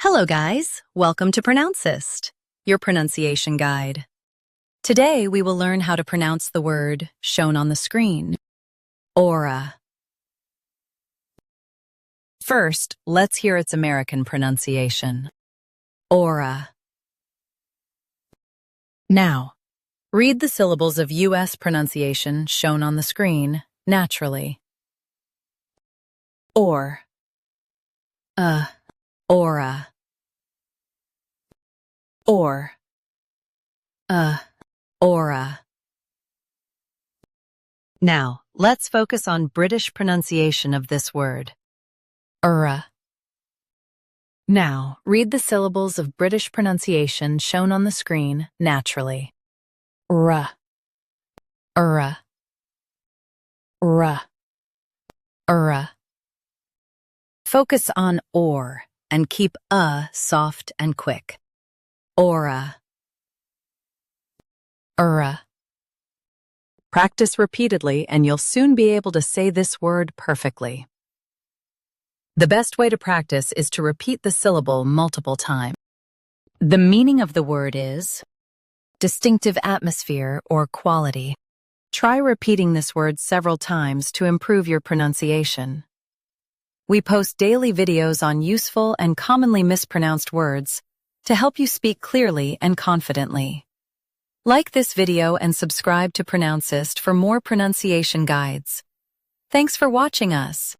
Hello guys, welcome to Pronouncist, your pronunciation guide. Today we will learn how to pronounce the word shown on the screen, aura. First, let's hear its American pronunciation, aura. Now, read the syllables of U.S. pronunciation shown on the screen naturally. Aura. Aura. Aura. Now, let's focus on British pronunciation of this word. Aura. Now, read the syllables of British pronunciation shown on the screen naturally. Ra. Aura. Ra. Aura. Focus on or and keep soft and quick. Aura. Aura. Practice repeatedly and you'll soon be able to say this word perfectly. The best way to practice is to repeat the syllable multiple times. The meaning of the word is distinctive atmosphere or quality. Try repeating this word several times to improve your pronunciation. We post daily videos on useful and commonly mispronounced words to help you speak clearly and confidently. Like this video and subscribe to Pronouncist for more pronunciation guides. Thanks for watching us.